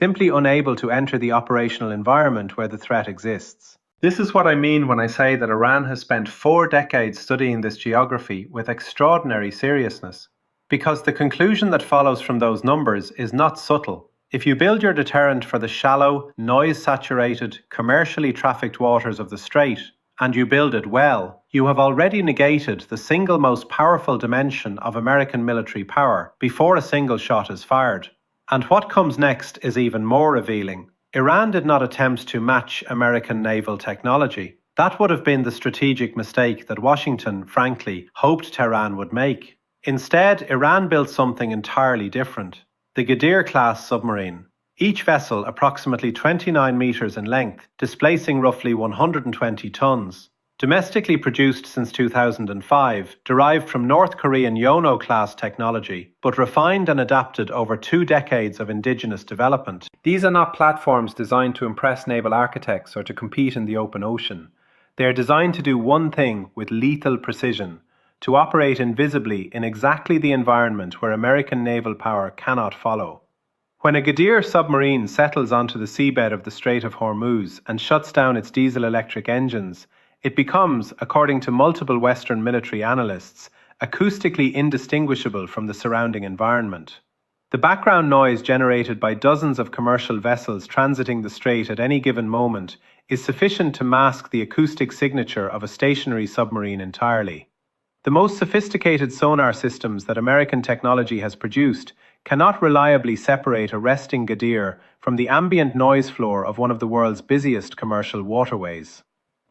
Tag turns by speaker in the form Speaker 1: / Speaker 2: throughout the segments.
Speaker 1: simply unable to enter the operational environment where the threat exists.
Speaker 2: This is what I mean when I say that Iran has spent 4 decades studying this geography with extraordinary seriousness. Because the conclusion that follows from those numbers is not subtle. If you build your deterrent for the shallow, noise-saturated, commercially trafficked waters of the Strait, and you build it well, you have already negated the single most powerful dimension of American military power before a single shot is fired. And what comes next is even more revealing. Iran did not attempt to match American naval technology. That would have been the strategic mistake that Washington, frankly, hoped Tehran would make. Instead, Iran built something entirely different: the Ghadir-class submarine. Each vessel approximately 29 meters in length, displacing roughly 120 tons. Domestically produced since 2005, derived from North Korean Yono-class technology, but refined and adapted over 2 decades of indigenous development. These are not platforms designed to impress naval architects or to compete in the open ocean. They are designed to do one thing with lethal precision: to operate invisibly in exactly the environment where American naval power cannot follow. When a Ghadir submarine settles onto the seabed of the Strait of Hormuz and shuts down its diesel-electric engines, it becomes, according to multiple Western military analysts, acoustically indistinguishable from the surrounding environment. The background noise generated by dozens of commercial vessels transiting the strait at any given moment is sufficient to mask the acoustic signature of a stationary submarine entirely. The most sophisticated sonar systems that American technology has produced cannot reliably separate a resting Ghadir from the ambient noise floor of one of the world's busiest commercial waterways.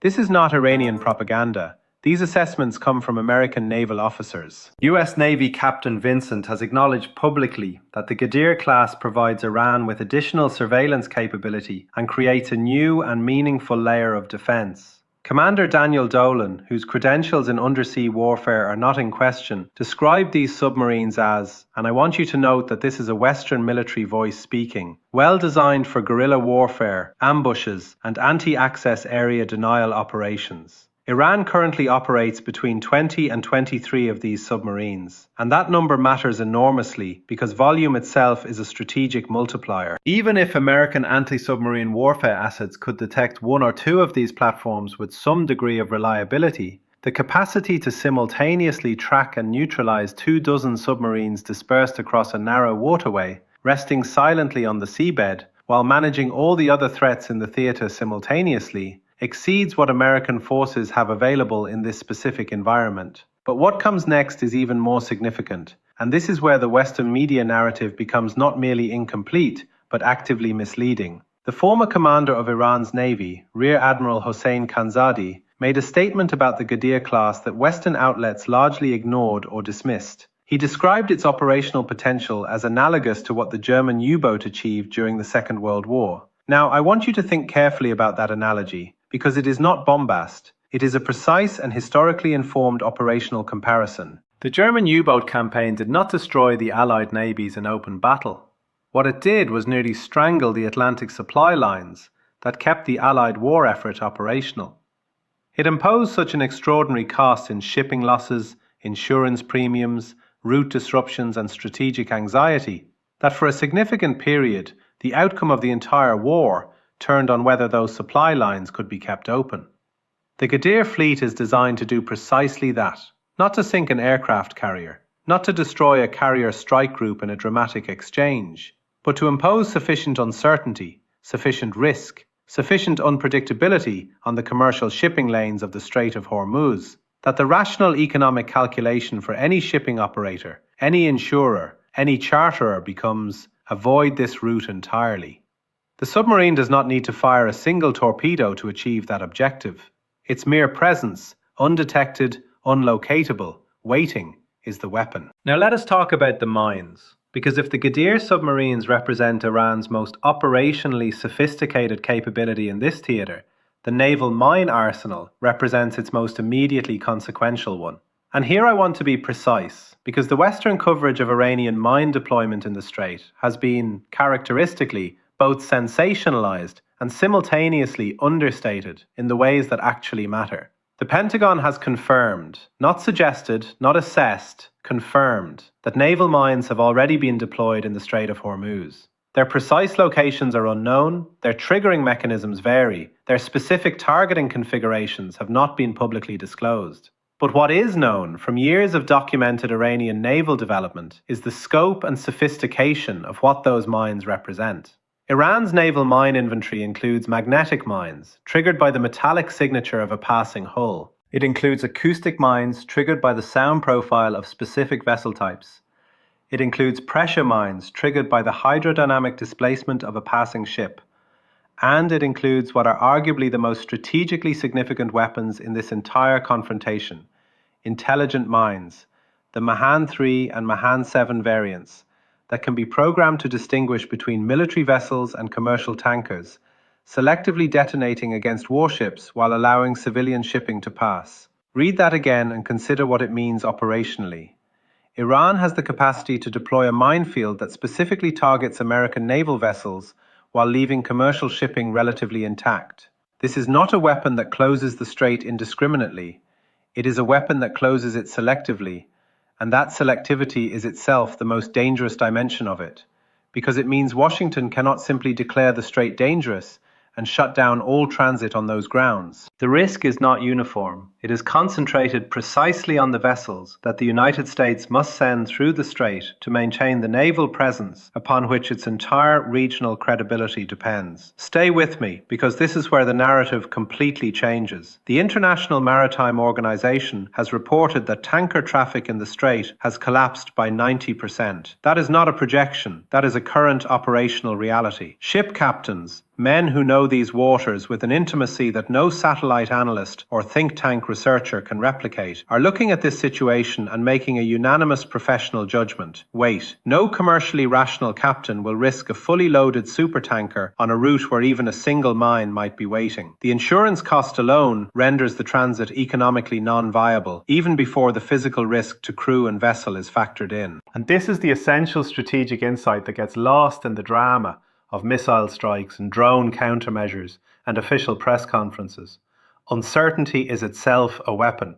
Speaker 2: This is not Iranian propaganda. These assessments come from American naval officers. US Navy Captain Vincent has acknowledged publicly that the Ghadir class provides Iran with additional surveillance capability and creates a new and meaningful layer of defense. Commander Daniel Dolan, whose credentials in undersea warfare are not in question, described these submarines as, and I want you to note that this is a Western military voice speaking, well designed for guerrilla warfare, ambushes, and anti-access area denial operations. Iran currently operates between 20 and 23 of these submarines, and that number matters enormously because volume itself is a strategic multiplier. Even if American anti-submarine warfare assets could detect 1 or 2 of these platforms with some degree of reliability, the capacity to simultaneously track and neutralize 24 submarines dispersed across a narrow waterway, resting silently on the seabed, while managing all the other threats in the theater simultaneously, exceeds what American forces have available in this specific environment. But what comes next is even more significant, and this is where the Western media narrative becomes not merely incomplete, but actively misleading. The former commander of Iran's Navy, Rear Admiral Hossein Khanzadi, made a statement about the Ghadir class that Western outlets largely ignored or dismissed. He described its operational potential as analogous to what the German U-boat achieved during the Second World War. Now, I want you to think carefully about that analogy, because it is not bombast. It is a precise and historically informed operational comparison. The German U-boat campaign did not destroy the Allied navies in open battle. What it did was nearly strangle the Atlantic supply lines that kept the Allied war effort operational. It imposed such an extraordinary cost in shipping losses, insurance premiums, route disruptions, and strategic anxiety that for a significant period, the outcome of the entire war turned on whether those supply lines could be kept open. The Ghadir fleet is designed to do precisely that, not to sink an aircraft carrier, not to destroy a carrier strike group in a dramatic exchange, but to impose sufficient uncertainty, sufficient risk, sufficient unpredictability on the commercial shipping lanes of the Strait of Hormuz, that the rational economic calculation for any shipping operator, any insurer, any charterer becomes, avoid this route entirely. The submarine does not need to fire a single torpedo to achieve that objective. Its mere presence, undetected, unlocatable, waiting, is the weapon. Now let us talk about the mines, because if the Ghadir submarines represent Iran's most operationally sophisticated capability in this theater, the naval mine arsenal represents its most immediately consequential one. And here I want to be precise, because the Western coverage of Iranian mine deployment in the Strait has been, characteristically, both sensationalized and simultaneously understated in the ways that actually matter. The Pentagon has confirmed, not suggested, not assessed, confirmed, that naval mines have already been deployed in the Strait of Hormuz.
Speaker 1: Their precise locations are unknown, their triggering mechanisms vary, their specific targeting configurations have not been publicly disclosed. But what is known from years of documented Iranian naval development is the scope and sophistication of what those mines represent. Iran's naval mine inventory includes magnetic mines, triggered by the metallic signature of a passing hull.
Speaker 2: It includes acoustic mines triggered by the sound profile of specific vessel types. It includes pressure mines triggered by the hydrodynamic displacement of a passing ship. And it includes what are arguably the most strategically significant weapons in this entire confrontation: intelligent mines, the Mahan 3 and Mahan 7 variants, that can be programmed to distinguish between military vessels and commercial tankers, selectively detonating against warships while allowing civilian shipping to pass. Read that again and consider what it means operationally. Iran has the capacity to deploy a minefield that specifically targets American naval vessels while leaving commercial shipping relatively intact. This is not a weapon that closes the strait indiscriminately. It is a weapon that closes it selectively, and that selectivity is itself the most dangerous dimension of it, because it means Washington cannot simply declare the strait dangerous and shut down all transit on those grounds. The risk is not uniform. It is concentrated precisely on the vessels that the United States must send through the strait to maintain the naval presence upon which its entire regional credibility depends. Stay with me, because this is where the narrative completely changes. The International Maritime Organization has reported that tanker traffic in the strait has collapsed by 90%. That is not a projection. That is a current operational reality. Ship captains, men who know these waters with an intimacy that no satellite analyst or think tank researcher can replicate, are looking at this situation and making a unanimous professional judgment. Wait, no commercially rational captain will risk a fully loaded supertanker on a route where even a single mine might be waiting. The insurance cost alone renders the transit economically non-viable, even before the physical risk to crew and vessel is factored in. And this is the essential strategic insight that gets lost in the drama of missile strikes and drone countermeasures and official press conferences. Uncertainty is itself a weapon.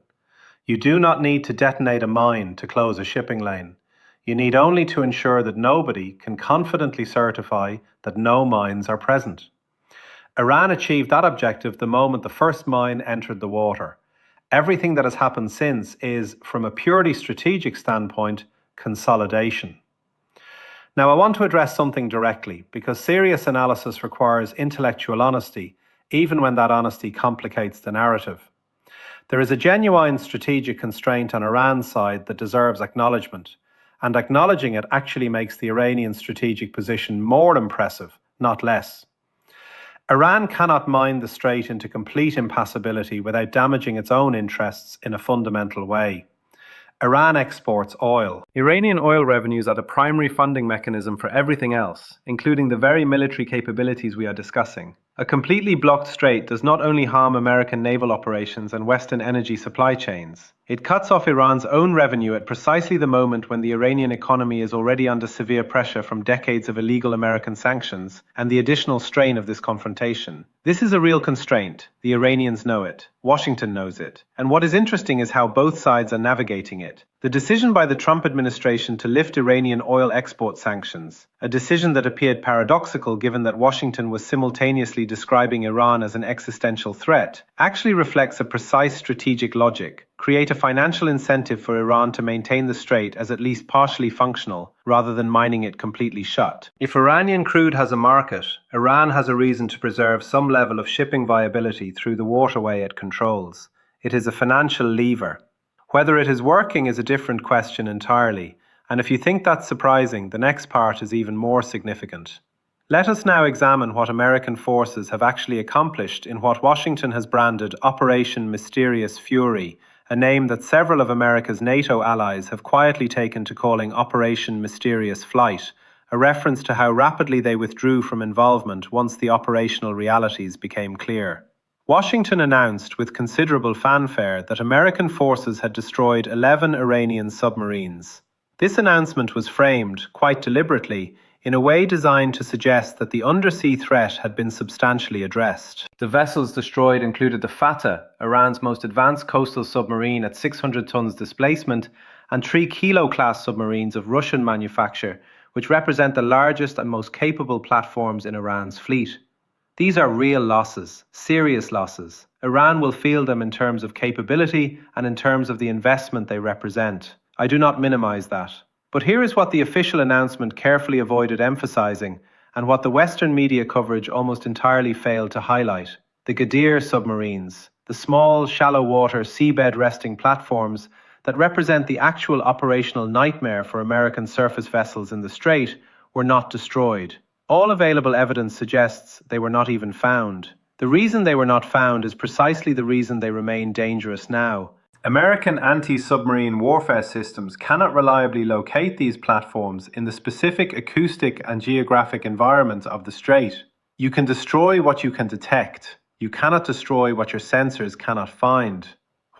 Speaker 2: You do not need to detonate a mine to close a shipping lane. You need only to ensure that nobody can confidently certify that no mines are present. Iran achieved that objective the moment the first mine entered the water. Everything that has happened since is, from a purely strategic standpoint, consolidation. Now, I want to address something directly, because serious analysis requires intellectual honesty, even when that honesty complicates the narrative. There is a genuine strategic constraint on Iran's side that deserves acknowledgement, and acknowledging it actually makes the Iranian strategic position more impressive, not less. Iran cannot mine the strait into complete impassability without damaging its own interests in a fundamental way. Iran exports oil. Iranian oil revenues are the primary funding mechanism for everything else, including the very military capabilities we are discussing. A completely blocked strait does not only harm American naval operations and Western energy supply chains, it cuts off Iran's own revenue at precisely the moment when the Iranian economy is already under severe pressure from decades of illegal American sanctions and the additional strain of this confrontation. This is a real constraint. The Iranians know it. Washington knows it. And what is interesting is how both sides are navigating it. The decision by the Trump administration to lift Iranian oil export sanctions, a decision that appeared paradoxical given that Washington was simultaneously describing Iran as an existential threat, actually reflects a precise strategic logic: create a financial incentive for Iran to maintain the strait as at least partially functional, rather than mining it completely shut. If Iranian crude has a market, Iran has a reason to preserve some level of shipping viability through the waterway it controls. It is a financial lever. Whether it is working is a different question entirely, and if you think that's surprising, the next part is even more significant. Let us now examine what American forces have actually accomplished in what Washington has branded Operation Mysterious Fury, a name that several of America's NATO allies have quietly taken to calling Operation Mysterious Flight, a reference to how rapidly they withdrew from involvement once the operational realities became clear. Washington announced with considerable fanfare that American forces had destroyed 11 Iranian submarines. This announcement was framed, quite deliberately, in a way designed to suggest that the undersea threat had been substantially addressed. The vessels destroyed included the Fateh, Iran's most advanced coastal submarine at 600 tons displacement, and 3 Kilo-class submarines of Russian manufacture,
Speaker 1: which represent the largest and most capable platforms in Iran's fleet. These are real losses, serious losses. Iran will feel them in terms of capability and in terms of the investment they represent. I do not minimize that. But here is what the official announcement carefully avoided emphasizing, and what the Western media coverage almost entirely failed to highlight. The Ghadir submarines, the small, shallow water seabed resting platforms that represent the actual operational nightmare for American surface vessels in the Strait, were not destroyed. All available evidence suggests they were not even found. The reason they were not found is precisely the reason they remain dangerous now. American anti-submarine warfare systems cannot reliably locate these platforms in the specific acoustic and geographic environment of the Strait. You can destroy what you can detect. You cannot destroy what your sensors cannot find.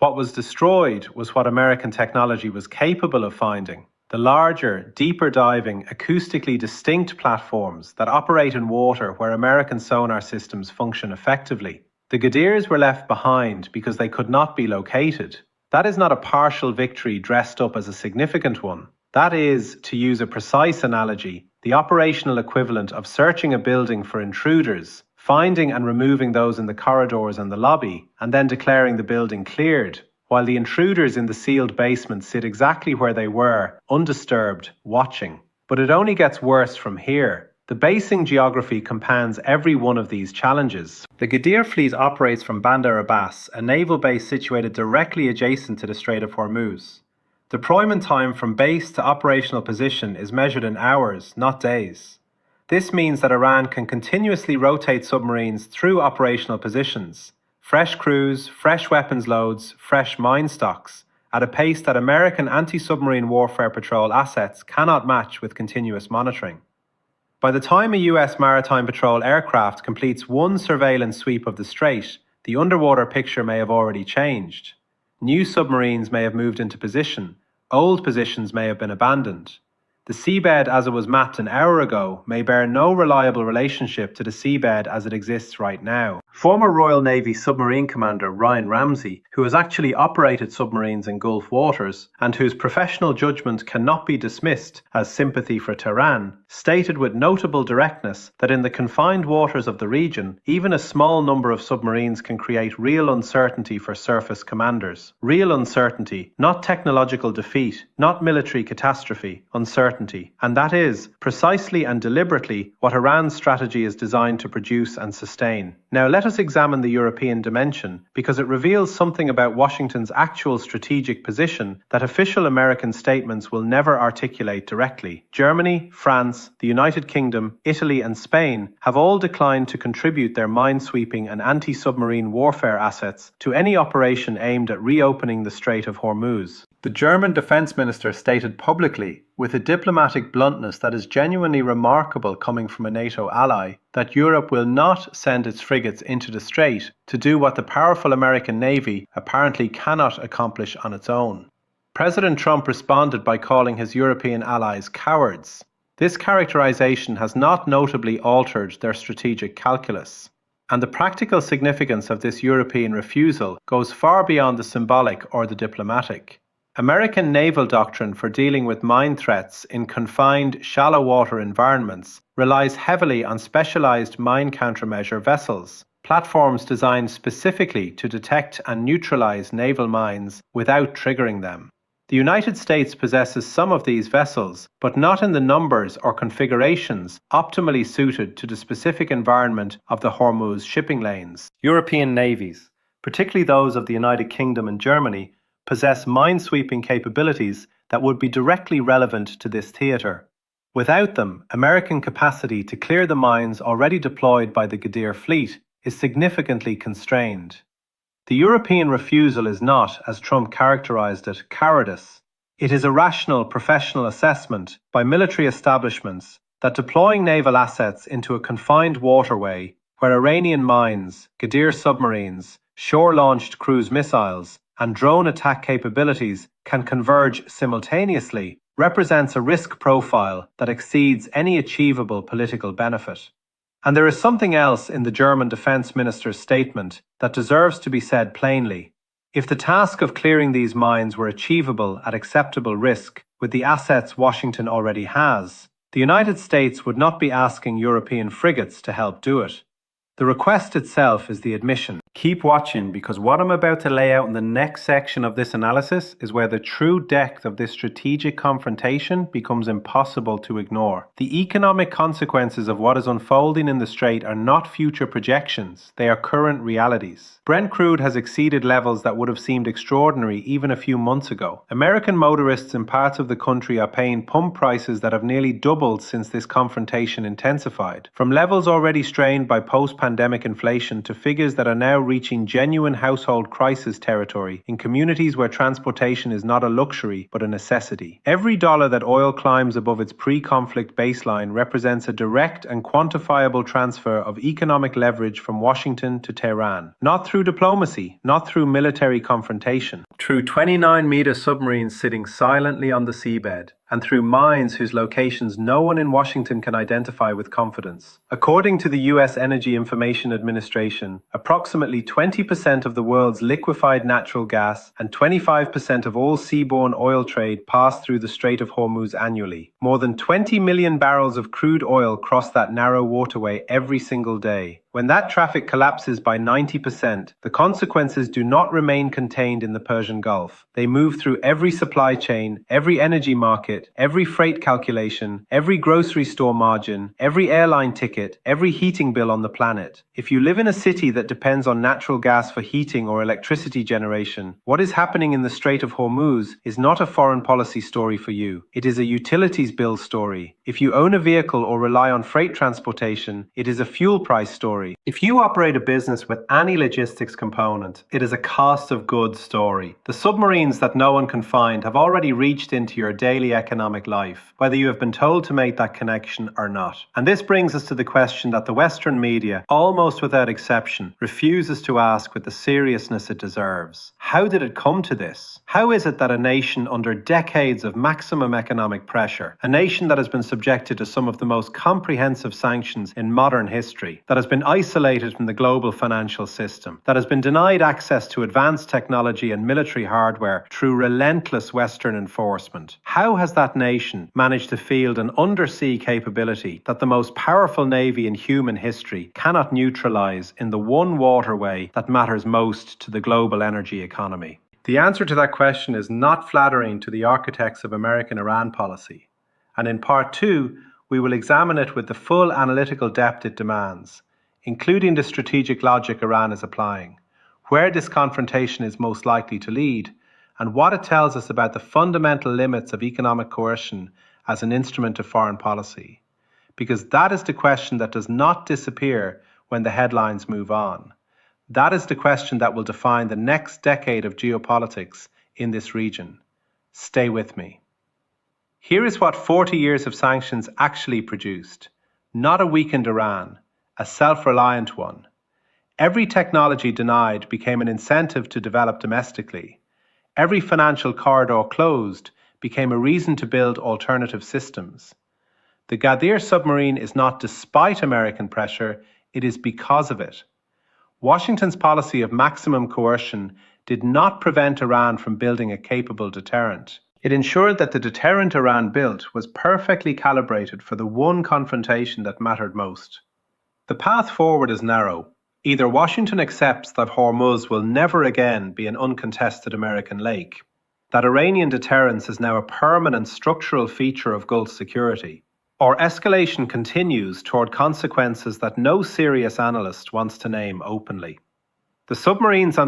Speaker 1: What was destroyed was what American technology was capable of finding. The larger, deeper diving, acoustically distinct platforms that operate in water where American sonar systems function effectively. The Ghadirs were left behind because they could not be located. That is not a partial victory dressed up as a significant one. That is, to use a precise analogy, the operational equivalent of searching a building for intruders, finding and removing those in the corridors and the lobby, and then declaring the building cleared, while the intruders in the sealed basement sit exactly where they were, undisturbed, watching. But it only gets worse from here. The basing geography compounds every one of these challenges. The Ghadir fleet operates from Bandar Abbas, a naval base situated directly adjacent to the Strait of Hormuz. Deployment time from base to operational position is measured in hours, not days. This means that Iran can continuously rotate submarines through operational positions, fresh crews, fresh weapons loads, fresh mine stocks, at a pace that American anti-submarine warfare patrol assets cannot match with continuous monitoring. By the time a US maritime patrol aircraft completes one surveillance sweep of the Strait, the underwater picture may have already changed. New submarines may have moved into position, old positions may have been abandoned. The seabed as it was mapped an hour ago may bear no reliable relationship to the seabed as it exists right now. Former Royal Navy submarine commander Ryan Ramsey, who has actually operated submarines in Gulf waters and whose professional judgment cannot be dismissed as sympathy for Tehran, stated with notable directness that in the confined waters of the region, even a small number of submarines can create real uncertainty for surface commanders. Real uncertainty, not technological defeat, not military catastrophe, uncertainty. And that is, precisely and deliberately, what Iran's strategy is designed to produce and sustain. Now let us examine the European dimension, because it reveals something about Washington's actual strategic position that official American statements will never articulate directly. Germany, France, the United Kingdom, Italy and Spain have all declined to contribute their minesweeping and anti-submarine warfare assets to any operation aimed at reopening the Strait of Hormuz. The German defense minister stated publicly, with a diplomatic bluntness that is genuinely remarkable coming from a NATO ally, that Europe will not send its frigates into the strait to do what the powerful American Navy apparently cannot accomplish on its own. President Trump responded by calling his European allies cowards. This characterization has not notably altered their strategic calculus. And the practical significance of this European refusal goes far beyond the symbolic or the diplomatic. American naval doctrine for dealing with mine threats in confined, shallow water environments relies heavily on specialized mine countermeasure vessels, platforms designed specifically to detect and neutralize naval mines without triggering them. The United States possesses some of these vessels, but not in the numbers or configurations optimally suited to the specific environment of the Hormuz shipping lanes. European navies, particularly those of the United Kingdom and Germany, possess minesweeping capabilities that would be directly relevant to this theatre. Without them, American capacity to clear the mines already deployed by the Ghadir fleet is significantly constrained. The European refusal is not, as Trump characterized it, cowardice. It is a rational professional assessment by military establishments that deploying naval assets into a confined waterway where Iranian mines, Ghadir submarines, shore-launched cruise missiles, and drone attack capabilities can converge simultaneously represents a risk profile that exceeds any achievable political benefit. And there is something else in the German defense minister's statement that deserves to be said plainly. If the task of clearing these mines were achievable at acceptable risk with the assets Washington already has, The United States would not be asking European frigates to help do it. The request itself is the admission.
Speaker 2: Keep watching, because what I'm about to lay out in the next section of this analysis is where the true depth of this strategic confrontation becomes impossible to ignore. The economic consequences of what is unfolding in the Strait are not future projections, they are current realities. Brent crude has exceeded levels that would have seemed extraordinary even a few months ago. American motorists in parts of the country are paying pump prices that have nearly doubled since this confrontation intensified. From levels already strained by post-pandemic inflation to figures that are now reaching genuine household crisis territory in communities where transportation is not a luxury but a necessity. Every dollar that oil climbs above its pre-conflict baseline represents a direct and quantifiable transfer of economic leverage from Washington to Tehran. Not through diplomacy, not through military confrontation. Through 29-meter submarines sitting silently on the seabed, and through mines whose locations no one in Washington can identify with confidence. According to the US Energy Information Administration, approximately 20% of the world's liquefied natural gas and 25% of all seaborne oil trade pass through the Strait of Hormuz annually. More than 20 million barrels of crude oil cross that narrow waterway every single day. When that traffic collapses by 90%, the consequences do not remain contained in the Persian Gulf. They move through every supply chain, every energy market, every freight calculation, every grocery store margin, every airline ticket, every heating bill on the planet. If you live in a city that depends on natural gas for heating or electricity generation, what is happening in the Strait of Hormuz is not a foreign policy story for you. It is a utilities bill story. If you own a vehicle or rely on freight transportation, it is a fuel price story. If you operate a business with any logistics component, it is a cost of goods story. The submarines that no one can find have already reached into your daily economic life, whether you have been told to make that connection or not. And this brings us to the question that the Western media, almost without exception, refuses to ask with the seriousness it deserves. How did it come to this? How is it that a nation under decades of maximum economic pressure, a nation that has been subjected to some of the most comprehensive sanctions in modern history, that has been isolated from the global financial system, that has been denied access to advanced technology and military hardware through relentless Western enforcement, how has that nation managed to field an undersea capability that the most powerful navy in human history cannot neutralize in the one waterway that matters most to the global energy economy? The answer to that question is not flattering to the architects of American Iran policy, and in part 2, we will examine it with the full analytical depth it demands, including the strategic logic Iran is applying, where this confrontation is most likely to lead, and what it tells us about the fundamental limits of economic coercion as an instrument of foreign policy. Because that is the question that does not disappear when the headlines move on. That is the question that will define the next decade of geopolitics in this region. Stay with me. Here is what 40 years of sanctions actually produced. Not a weakened Iran, a self-reliant one. Every technology denied became an incentive to develop domestically. Every financial corridor closed became a reason to build alternative systems. The Ghadir submarine is not despite American pressure, it is because of it. Washington's policy of maximum coercion did not prevent Iran from building a capable deterrent. It ensured that the deterrent Iran built was perfectly calibrated for the one confrontation that mattered most. The path forward is narrow. Either Washington accepts that Hormuz will never again be an uncontested American lake, that Iranian deterrence is now a permanent structural feature of Gulf security, or escalation continues toward consequences that no serious analyst wants to name openly. The submarines on